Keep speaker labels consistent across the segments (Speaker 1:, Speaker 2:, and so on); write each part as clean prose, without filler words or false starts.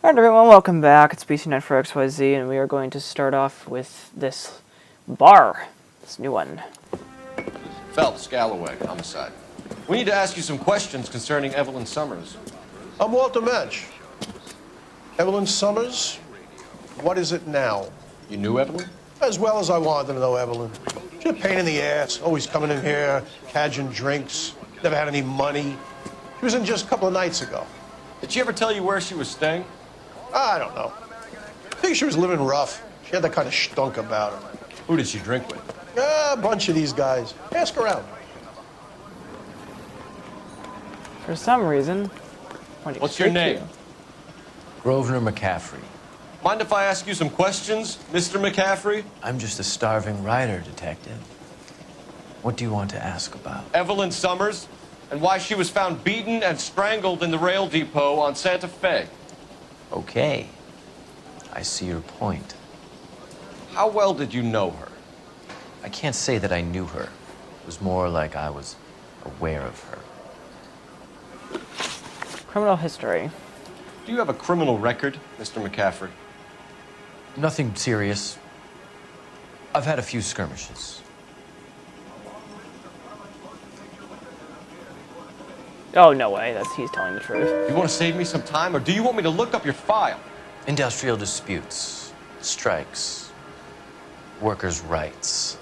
Speaker 1: Alright everyone, welcome back. It's BC9 for XYZ, and we are going to start off with this bar. This new one.
Speaker 2: Phelps, Galloway, homicide. We need to ask you some questions concerning Evelyn Summers.
Speaker 3: I'm Walter Mensch. Evelyn Summers, what is it now?
Speaker 2: You knew Evelyn?
Speaker 3: As well as I wanted to know Evelyn. She's a pain in the ass, always coming in here, cadging drinks, never had any money. She was in just a couple of nights ago.
Speaker 2: Did she ever tell you where she was staying?
Speaker 3: I don't know. I think she was living rough. She had that kind of stunk about her.
Speaker 2: Who did she drink with?
Speaker 3: A bunch of these guys. Ask around.
Speaker 1: For some reason...
Speaker 2: What's your name?
Speaker 4: Grosvenor McCaffrey.
Speaker 2: Mind if I ask you some questions, Mr. McCaffrey?
Speaker 4: I'm just a starving writer, detective. What do you want to ask about?
Speaker 2: Evelyn Summers, and why she was found beaten and strangled in the rail depot on Santa Fe.
Speaker 4: Okay. I see your point.
Speaker 2: How well did you know her?
Speaker 4: I can't say that I knew her. It was more like I was aware of her.
Speaker 1: Criminal history.
Speaker 2: Do you have a criminal record, Mr. McCaffrey?
Speaker 4: Nothing serious. I've had a few skirmishes.
Speaker 1: Oh, no way. He's telling the truth.
Speaker 2: You want to save me some time, or do you want me to look up your file?
Speaker 4: Industrial disputes, strikes, workers' rights,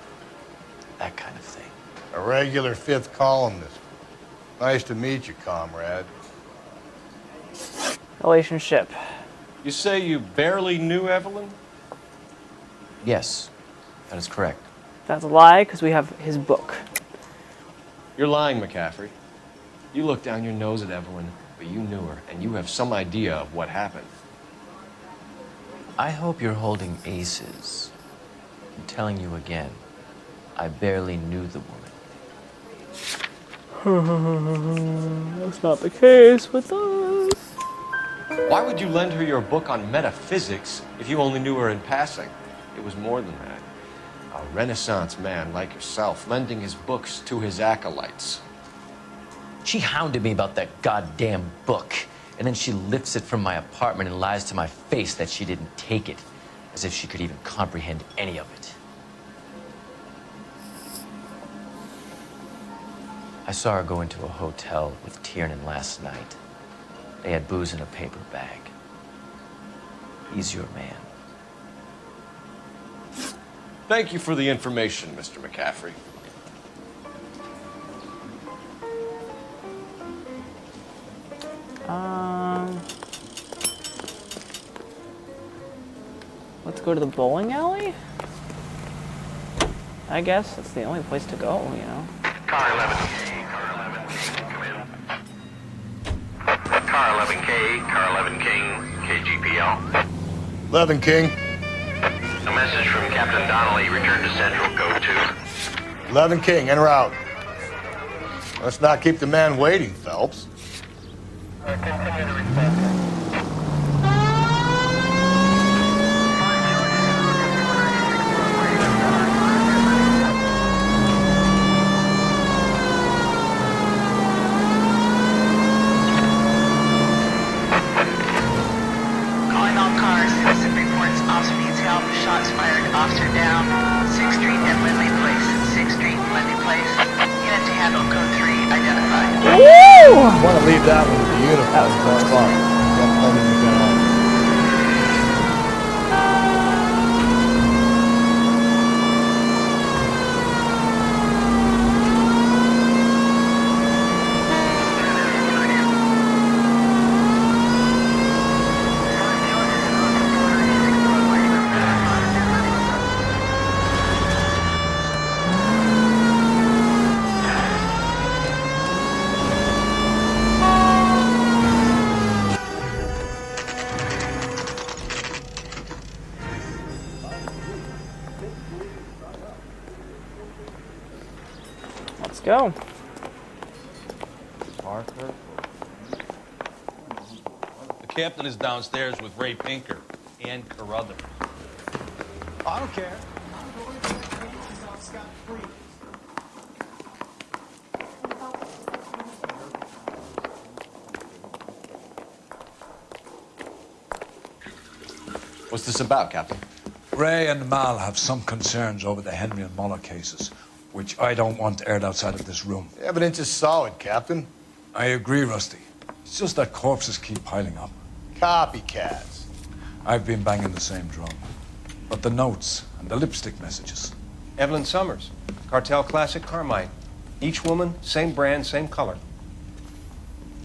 Speaker 4: that kind of thing.
Speaker 5: A regular fifth columnist. Nice to meet you, comrade.
Speaker 1: Relationship.
Speaker 2: You say you barely knew Evelyn?
Speaker 4: Yes, that is correct.
Speaker 1: That's a lie, because we have his book.
Speaker 2: You're lying, McCaffrey. You looked down your nose at Evelyn, but you knew her, and you have some idea of what happened.
Speaker 4: I hope you're holding aces. I'm telling you again, I barely knew the woman.
Speaker 1: That's not the case with us.
Speaker 2: Why would you lend her your book on metaphysics if you only knew her in passing? It was more than that. A Renaissance man like yourself, lending his books to his acolytes.
Speaker 4: She hounded me about that goddamn book, and then she lifts it from my apartment and lies to my face that she didn't take it, as if she could even comprehend any of it. I saw her go into a hotel with Tiernan last night. They had booze in a paper bag. He's your man.
Speaker 2: Thank you for the information, Mr. McCaffrey.
Speaker 1: Let's go to the bowling alley? I guess that's the only place to go, you know.
Speaker 6: Car 11K, car 11K, come in. Car 11K, car 11 King, KGPL.
Speaker 5: 11 King.
Speaker 6: A message from Captain Donnelly, return to Central, go to.
Speaker 5: 11 King, en route. Let's not keep the man waiting, Phelps.
Speaker 6: Continue to respond.
Speaker 7: Calling all cars, citizen reports officer detail, shots fired, officer down, 6th Street and Lindley Place. 6th Street and Lindley Place. Unit to handle code 3 identified.
Speaker 1: Woo!
Speaker 5: I want to leave that one with the uniform.
Speaker 1: That was close.
Speaker 5: Got plenty to get on.
Speaker 1: Let's go.
Speaker 8: Arthur? The captain is downstairs with Ray Pinker and Carruthers.
Speaker 5: I don't care.
Speaker 2: What's this about, Captain?
Speaker 9: Ray and Mal have some concerns over the Henry and Muller cases, which I don't want aired outside of this room.
Speaker 5: The evidence is solid, Captain.
Speaker 9: I agree, Rusty. It's just that corpses keep piling up.
Speaker 5: Copycats.
Speaker 9: I've been banging the same drum. But the notes and the lipstick messages.
Speaker 10: Evelyn Summers, Cartel Classic Carmine. Each woman, same brand, same color.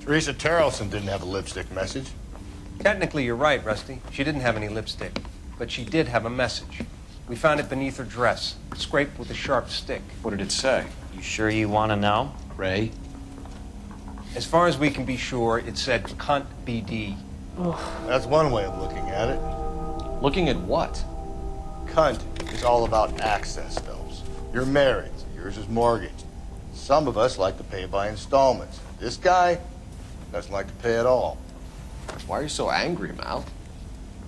Speaker 5: Teresa Terrelson didn't have a lipstick message.
Speaker 10: Technically, you're right, Rusty. She didn't have any lipstick. But she did have a message. We found it beneath her dress, scraped with a sharp stick.
Speaker 2: What did it say?
Speaker 11: You sure you want to know?
Speaker 2: Ray?
Speaker 10: As far as we can be sure, it said, "Cunt BD."
Speaker 5: That's one way of looking at it.
Speaker 2: Looking at what?
Speaker 5: Cunt is all about access, Phelps. You're married, so yours is mortgaged. Some of us like to pay by installments. This guy doesn't like to pay at all.
Speaker 2: Why are you so angry, Mal?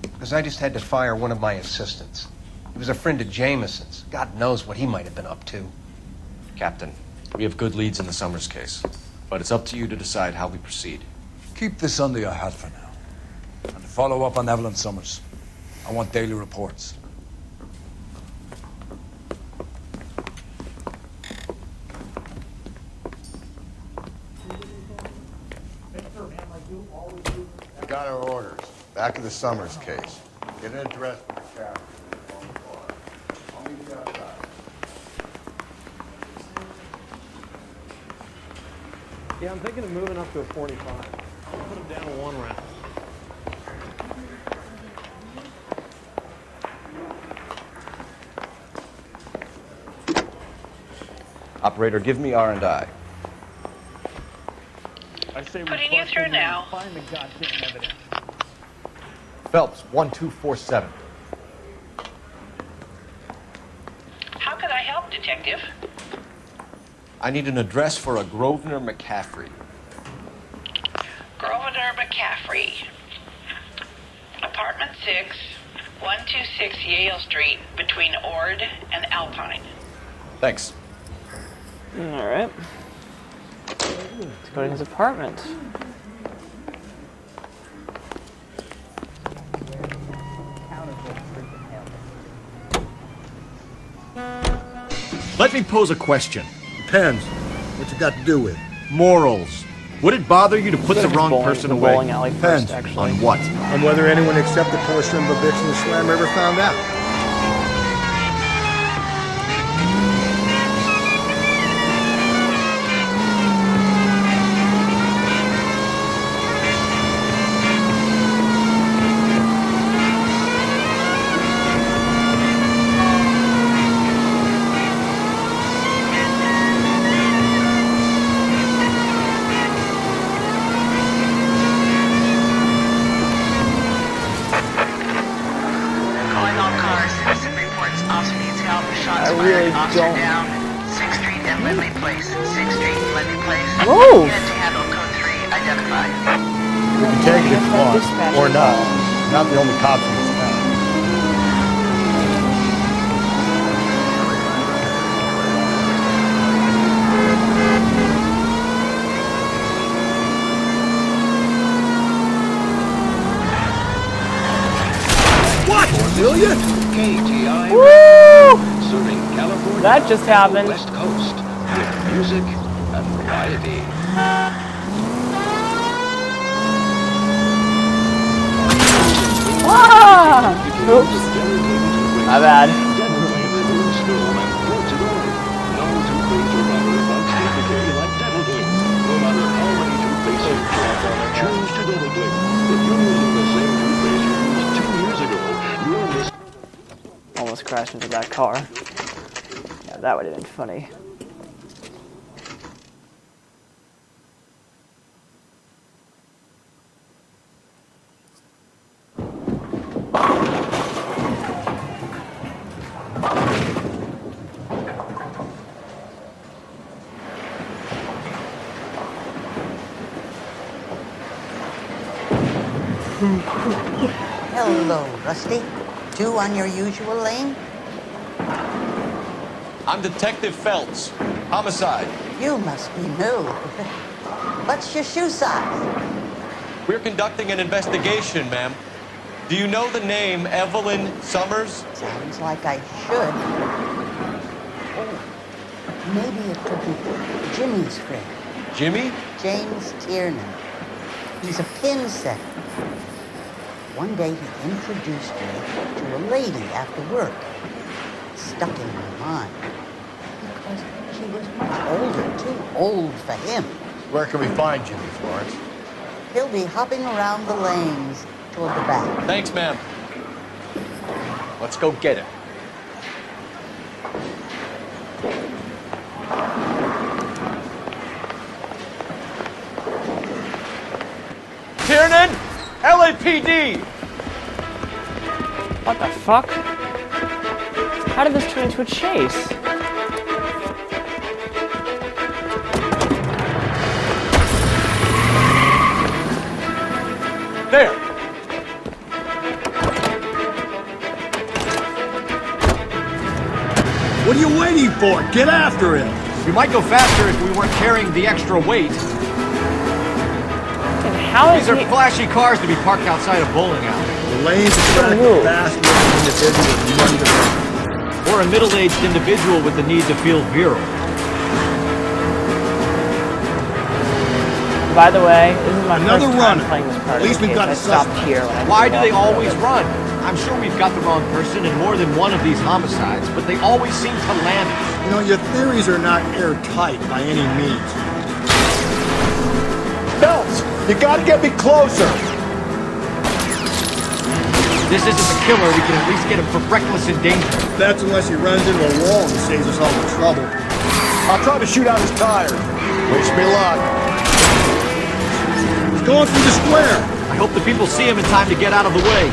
Speaker 10: Because I just had to fire one of my assistants. He was a friend of Jameson's. God knows what he might have been up to.
Speaker 2: Captain, we have good leads in the Summers case, but it's up to you to decide how we proceed.
Speaker 9: Keep this under your hat for now. And follow up on Evelyn Summers. I want daily reports.
Speaker 5: We got our orders. Back of the Summers case. Get an address for the captain. I'll meet you outside.
Speaker 12: Yeah, I'm thinking of moving up to a 45. I'll put him down to 1 round.
Speaker 2: Operator, give me R&I.
Speaker 12: I say we
Speaker 7: Putting you
Speaker 12: bust
Speaker 7: through
Speaker 12: in
Speaker 7: now.
Speaker 12: and find the goddamn evidence.
Speaker 2: Phelps, 1247.
Speaker 7: How can I help, Detective?
Speaker 2: I need an address for a Grosvenor McCaffrey.
Speaker 7: Grosvenor McCaffrey. Apartment 6, 126 Yale Street, between Ord and Alpine.
Speaker 2: Thanks.
Speaker 1: All right. Let's go to his apartment.
Speaker 5: Let me pose a question. Depends. What's it got to do with? Morals.
Speaker 2: Would it bother you to put the wrong
Speaker 1: Bowling-
Speaker 2: person
Speaker 1: the
Speaker 2: away?
Speaker 1: bowling alley first, actually.
Speaker 2: On what?
Speaker 5: On whether anyone except the poor son of a bitch in the slammer ever found out.
Speaker 7: Calling all cars. Citizen reports off-speed help. Shots
Speaker 1: I
Speaker 7: fired.
Speaker 1: really
Speaker 7: Officer
Speaker 1: don't-
Speaker 7: down. 6th Street and Lindley Place. 6th Street and Lindley Place.
Speaker 1: Move!
Speaker 7: Unit to handle code 3 identified.
Speaker 5: You can take it if you want,
Speaker 1: Dispatch
Speaker 5: or not.
Speaker 1: call.
Speaker 5: Not the only cops in this town.
Speaker 6: Cornelia? KTI.
Speaker 1: Woo!
Speaker 6: Serving California.
Speaker 1: That just happened.
Speaker 6: West Coast. With music and variety.
Speaker 1: Ah! Oops. My bad.
Speaker 6: Choose to double click. If you're using the same toothpaste you used 2 years ago, you'll miss.
Speaker 1: Almost crashed into that car. Yeah, that would have been funny.
Speaker 13: Hello, Rusty. 2 on your usual lane?
Speaker 2: I'm Detective Phelps. Homicide.
Speaker 13: You must be new. What's your shoe size?
Speaker 2: We're conducting an investigation, ma'am. Do you know the name Evelyn Summers?
Speaker 13: Sounds like I should. Oh, maybe it could be Jimmy's friend.
Speaker 2: Jimmy?
Speaker 13: James Tiernan. He's a pin setter. One day he introduced me to a lady after work. It stuck in my mind. Because she was much older, too old for him.
Speaker 5: Where can we find Jimmy, Florence?
Speaker 13: He'll be hopping around the lanes toward the back.
Speaker 2: Thanks, ma'am. Let's go get him. Tiernan! LAPD!
Speaker 1: What the fuck? How did this turn into a chase?
Speaker 2: There!
Speaker 14: What are you waiting for? Get after him!
Speaker 2: We might go faster if we weren't carrying the extra weight.
Speaker 1: And how is
Speaker 2: These are flashy cars to be parked outside a bowling alley.
Speaker 14: The lanes attract a fast-moving individual with money to burn.
Speaker 2: Or a middle-aged individual with the need to feel virile.
Speaker 1: By the way, this is my
Speaker 14: Another
Speaker 1: first
Speaker 14: runner.
Speaker 1: time playing this part
Speaker 14: At least
Speaker 1: of the
Speaker 14: we've
Speaker 1: game.
Speaker 14: got
Speaker 1: I
Speaker 14: a
Speaker 1: stopped
Speaker 14: suspect.
Speaker 1: here when I
Speaker 2: Why do
Speaker 1: walked
Speaker 2: they
Speaker 1: through
Speaker 2: always
Speaker 1: it.
Speaker 2: run? I'm sure we've got the wrong person in more than one of these homicides, but they always seem to land us.
Speaker 14: You know, your theories are not airtight by any means.
Speaker 5: Phelps, you gotta get me closer!
Speaker 2: This isn't the killer. We can at least get him for reckless endangerment.
Speaker 14: That's unless he runs into a wall and saves us all the trouble.
Speaker 5: I'll try to shoot out his tires. Wish me luck.
Speaker 14: He's going through the square.
Speaker 2: I hope the people see him in time to get out of the way.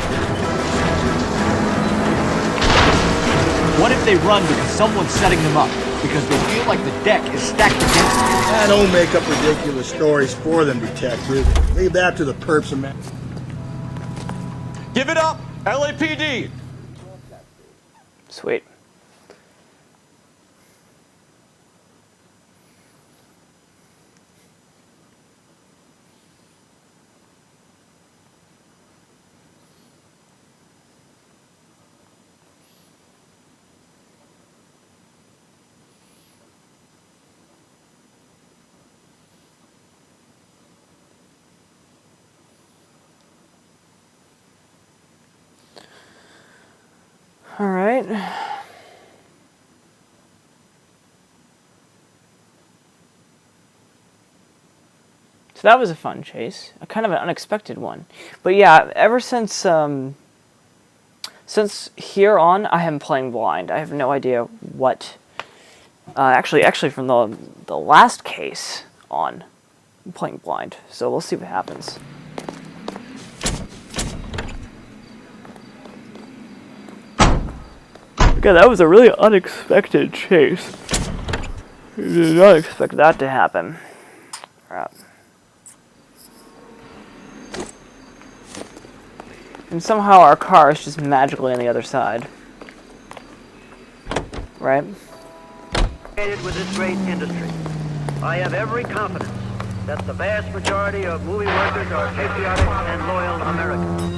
Speaker 2: What if they run because someone's setting them up? Because they feel like the deck is stacked against them?
Speaker 14: Don't make up ridiculous stories for them, detective. Leave that to the perps and men.
Speaker 2: Give it up! LAPD!
Speaker 1: Sweet. All right. So that was a fun chase, a kind of an unexpected one. But yeah, ever since here on, I am playing blind. I have no idea what. Actually, from the last case on, I'm playing blind. So we'll see what happens. Okay, that was a really unexpected chase. I did not expect that to happen. Alright. And somehow our car is just magically on the other side. Right?
Speaker 15: With this great industry, I have every confidence that the vast majority of movie workers are patriotic and loyal Americans.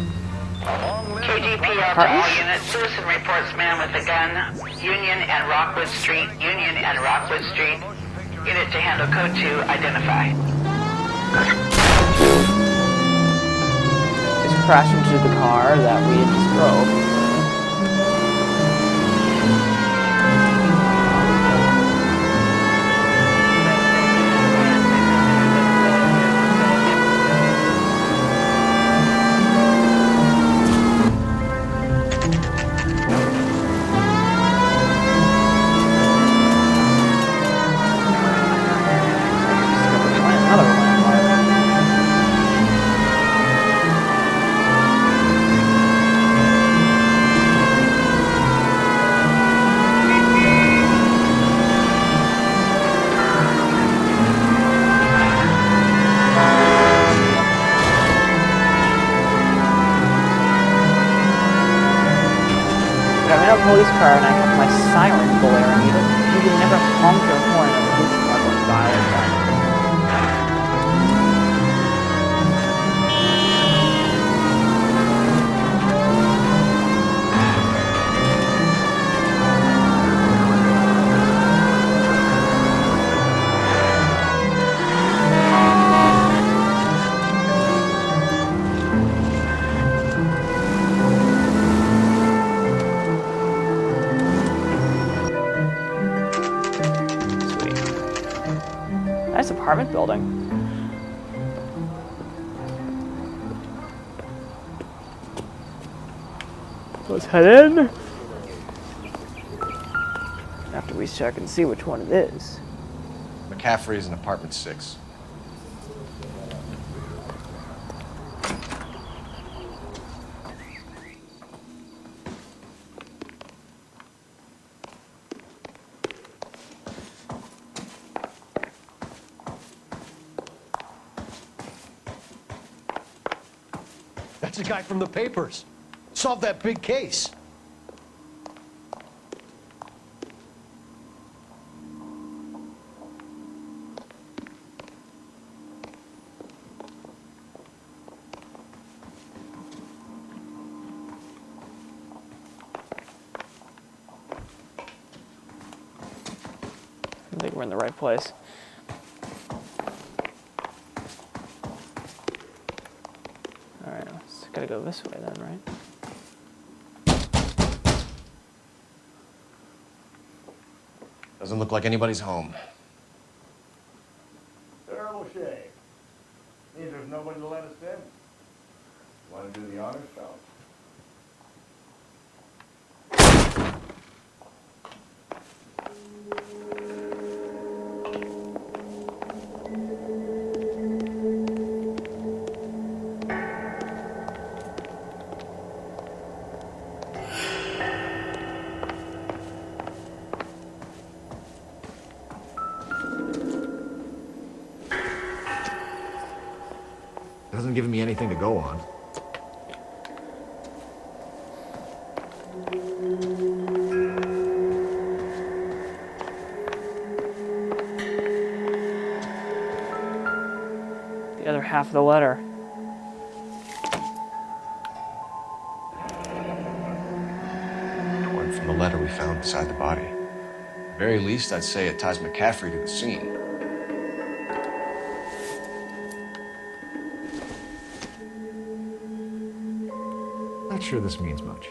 Speaker 7: KGPL to all units. Citizen reports man with a gun. Union and Rockwood Street. Union and Rockwood Street. Unit to handle code 2. Identify.
Speaker 1: Just crashed into the car that we had just drove. Police car and I have my siren blaring. You can never honk your horn at a police car going by like that. building. Let's head in. After we check and see which one it is.
Speaker 2: McCaffrey is in apartment 6.
Speaker 3: That's the guy from the papers. Solved that big case.
Speaker 1: I think we're in the right place. Alright, let's gotta go this way then, right?
Speaker 2: Doesn't look like anybody's home.
Speaker 5: Terrible shame. Means there's nobody to let us in. Want to do the honors, pal?
Speaker 2: Hasn't given me anything to go on.
Speaker 1: The other half of the letter.
Speaker 2: Torn from the letter we found beside the body. At the very least, I'd say it ties McCaffrey to the scene. Not sure this means much.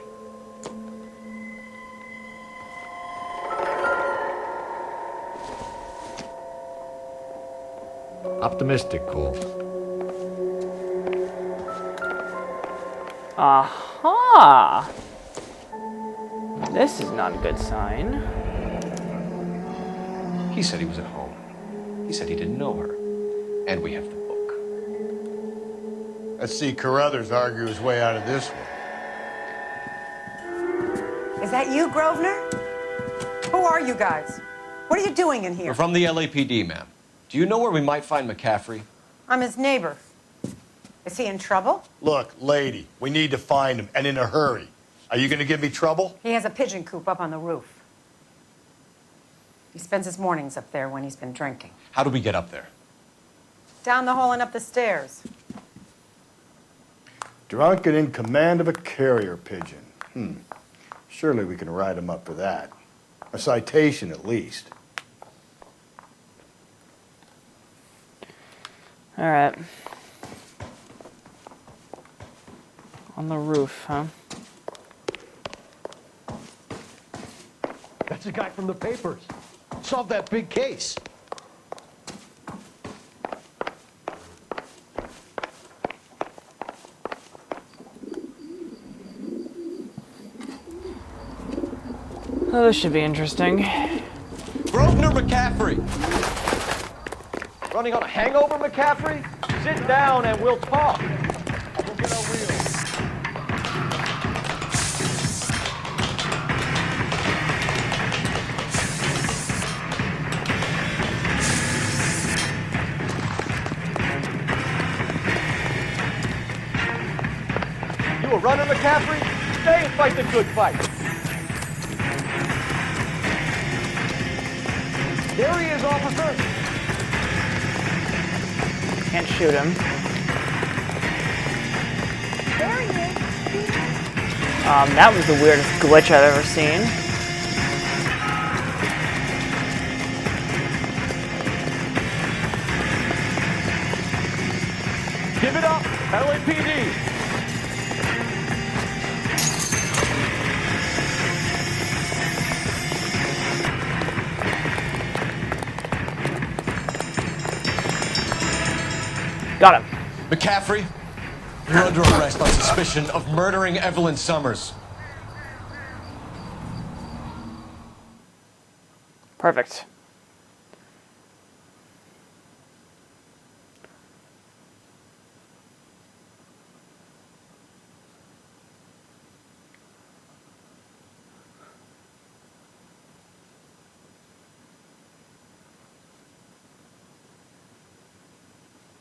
Speaker 2: Optimistic, cool.
Speaker 1: Aha! This is not a good sign.
Speaker 2: He said he was at home. He said he didn't know her. And we have the book.
Speaker 5: Let's see Carruthers argue his way out of this one.
Speaker 16: Is that you, Grosvenor? Who are you guys? What are you doing in here?
Speaker 2: We're from the LAPD, ma'am. Do you know where we might find McCaffrey?
Speaker 16: I'm his neighbor. Is he in trouble?
Speaker 5: Look, lady, we need to find him, and in a hurry. Are you going to give me trouble?
Speaker 16: He has a pigeon coop up on the roof. He spends his mornings up there when he's been drinking.
Speaker 2: How do we get up there?
Speaker 16: Down the hall and up the stairs.
Speaker 5: Drunk and in command of a carrier pigeon. Surely we can write him up for that. A citation, at least.
Speaker 1: All right. On the roof, huh?
Speaker 3: That's the guy from the papers. Solved that big case.
Speaker 1: Oh, this should be interesting.
Speaker 2: Grosvenor McCaffrey! Running on a hangover, McCaffrey? Sit down and we'll talk. We'll get our wheels. You a runner, McCaffrey? Stay and fight the good fight. There he is, officer.
Speaker 1: Can't shoot him.
Speaker 16: There he is.
Speaker 1: That was the weirdest glitch I've ever seen.
Speaker 2: Give it up, LAPD.
Speaker 1: Got him.
Speaker 2: McCaffrey, you're under arrest on suspicion of murdering Evelyn Summers.
Speaker 1: Perfect.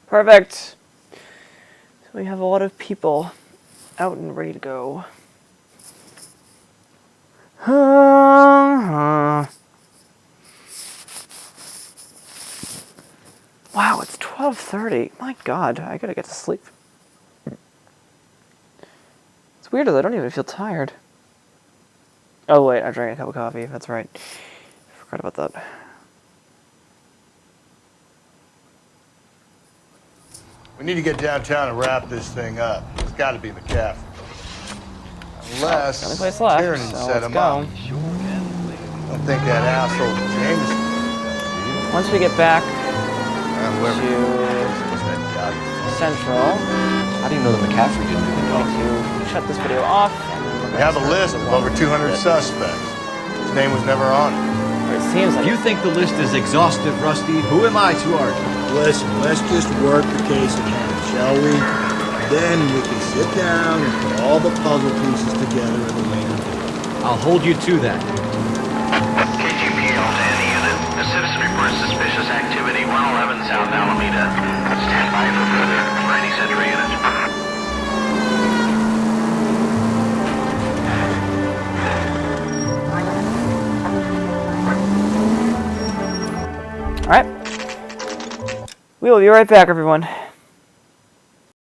Speaker 1: Perfect. So we have a lot of people out and ready to go. Wow, it's 12:30. My God, I gotta get to sleep. It's weird that I don't even feel tired. Oh wait, I drank a cup of coffee. That's right. Forgot about that.
Speaker 5: We need to get downtown and wrap this thing up. It's got to be McCaffrey. Unless
Speaker 1: Only place left,
Speaker 5: Tiernan
Speaker 1: so
Speaker 5: set
Speaker 1: let's
Speaker 5: him
Speaker 1: go.
Speaker 5: up. I don't think that asshole James.
Speaker 1: Once we get back
Speaker 5: whoever
Speaker 1: to Central,
Speaker 2: How do you know that McCaffrey didn't do the
Speaker 1: I'm
Speaker 2: dog?
Speaker 1: going to shut this video off. And then we're
Speaker 5: We have a
Speaker 1: gonna
Speaker 5: list
Speaker 1: start
Speaker 5: of over
Speaker 1: the
Speaker 5: 200
Speaker 1: one.
Speaker 5: suspects. His name was never on it.
Speaker 1: It seems like
Speaker 17: You think the list is exhaustive, Rusty? Who am I to argue?
Speaker 14: Listen, let's just work the case at hand, shall we? Then we can sit down and put all the puzzle pieces together at a later date.
Speaker 17: I'll hold you to that.
Speaker 15: KGPL to any unit. A citizen reports suspicious activity, 111 South Alameda. Stand by for further. Ready, Central unit.
Speaker 1: Alright. We will be right back, everyone.